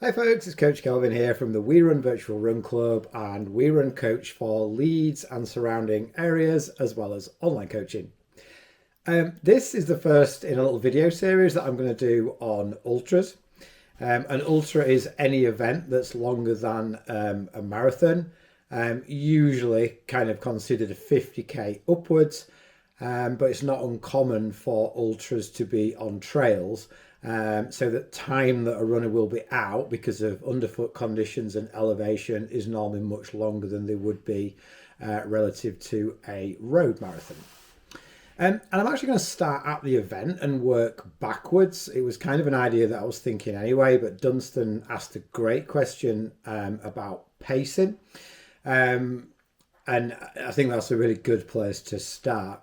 Hi folks, it's Coach Kelvin here from the We Run Virtual Run Club, and we run coach for Leeds and surrounding areas as well as online coaching. This is the first in a little video series that I'm going to do on ultras. An ultra is any event that's longer than a marathon, usually kind of considered a 50k upwards, but it's not uncommon for ultras to be on trails. So that time that a runner will be out because of underfoot conditions and elevation is normally much longer than they would be relative to a road marathon. And I'm actually going to start at the event and work backwards. It was kind of an idea that I was thinking anyway, but Dunstan asked a great question about pacing. And I think that's a really good place to start.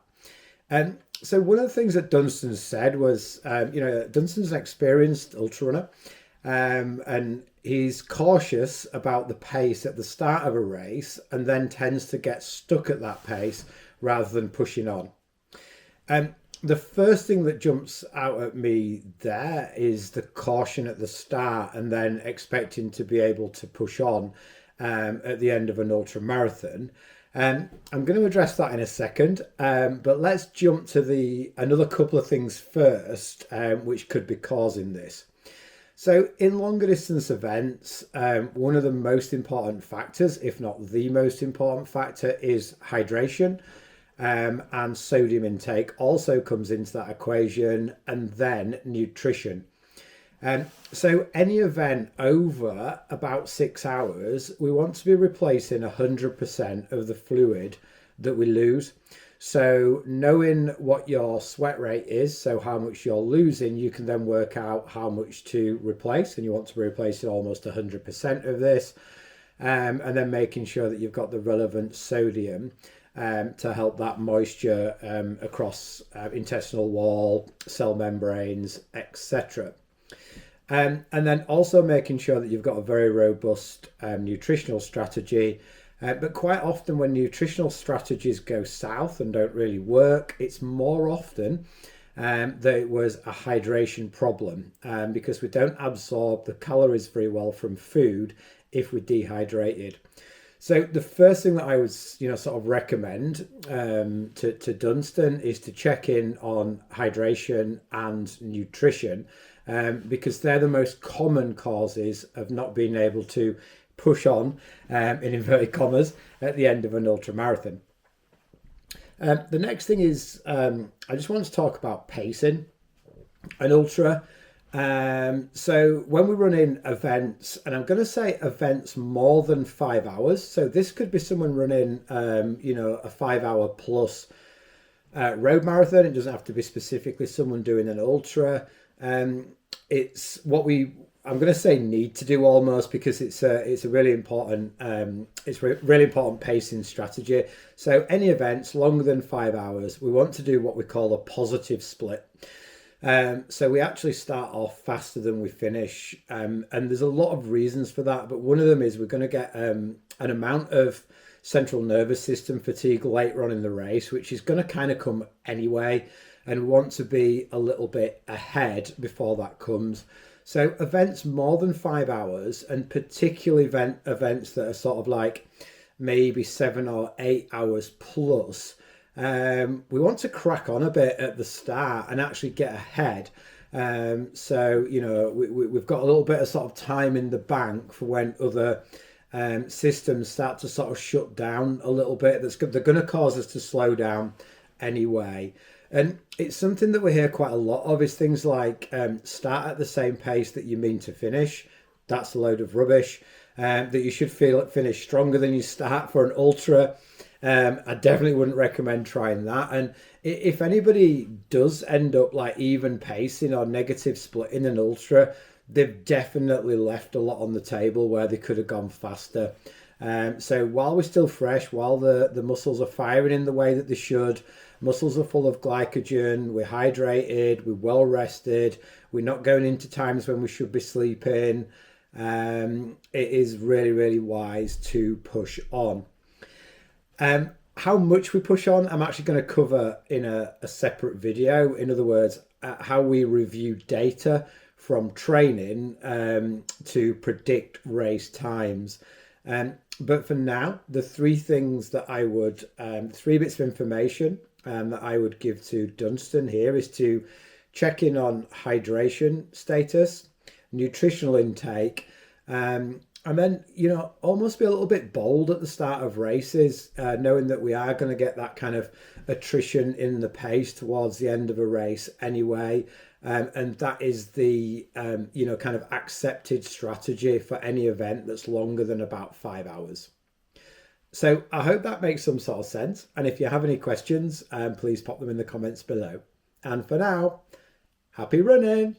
So one of the things that Dunstan said was, Dunstan's an experienced ultra runner, and he's cautious about the pace at the start of a race, and then tends to get stuck at that pace rather than pushing on. The first thing that jumps out at me there is the caution at the start, and then expecting to be able to push on at the end of an ultra marathon. I'm going to address that in a second, but let's jump to another couple of things first, which could be causing this. So in longer distance events, one of the most important factors, if not the most important factor, is hydration. And sodium intake also comes into that equation, and then nutrition. So any event over about 6 hours, we want to be replacing 100% of the fluid that we lose. So knowing what your sweat rate is, so how much you're losing, you can then work out how much to replace, and you want to be replacing almost 100% of this, and then making sure that you've got the relevant sodium to help that moisture across intestinal wall, cell membranes, etc. And then also making sure that you've got a very robust nutritional strategy. But quite often when nutritional strategies go south and don't really work, it's more often that it was a hydration problem, because we don't absorb the calories very well from food if we're dehydrated. So the first thing that I would, sort of recommend to Dunstan is to check in on hydration and nutrition, because they're the most common causes of not being able to push on, in inverted commas, at the end of an ultra marathon. The next thing is, I just want to talk about pacing. An ultra. So when we run in events, and I'm going to say events more than 5 hours, so this could be someone running, a 5 hour plus road marathon. It doesn't have to be specifically someone doing an ultra. It's what I'm going to say need to do almost, because it's a really important really important pacing strategy. So any events longer than 5 hours, we want to do what we call a positive split. So we actually start off faster than we finish, and there's a lot of reasons for that, but one of them is we're going to get an amount of central nervous system fatigue later on in the race, which is going to kind of come anyway, and we want to be a little bit ahead before that comes. So events more than 5 hours, and particularly events that are sort of like maybe 7 or 8 hours plus, we want to crack on a bit at the start and actually get ahead. So we've got a little bit of sort of time in the bank for when other systems start to sort of shut down a little bit. They're going to cause us to slow down anyway. And it's something that we hear quite a lot of, is things like start at the same pace that you mean to finish. That's a load of rubbish. That you should finish stronger than you start for an ultra. I definitely wouldn't recommend trying that. And if anybody does end up like even pacing or negative split in an ultra, they've definitely left a lot on the table where they could have gone faster. So while we're still fresh, while the muscles are firing in the way that they should, muscles are full of glycogen, we're hydrated, we're well rested, we're not going into times when we should be sleeping, it is really, really wise to push on. How much we push on, I'm actually going to cover in a separate video. In other words, how we review data from training to predict race times. But for now, the three things that I would, three bits of information that I would give to Dunstan here is to check in on hydration status, nutritional intake, and then, almost be a little bit bold at the start of races, knowing that we are going to get that kind of attrition in the pace towards the end of a race anyway. And that is the, kind of accepted strategy for any event that's longer than about 5 hours. So I hope that makes some sort of sense. And if you have any questions, please pop them in the comments below. And for now, happy running.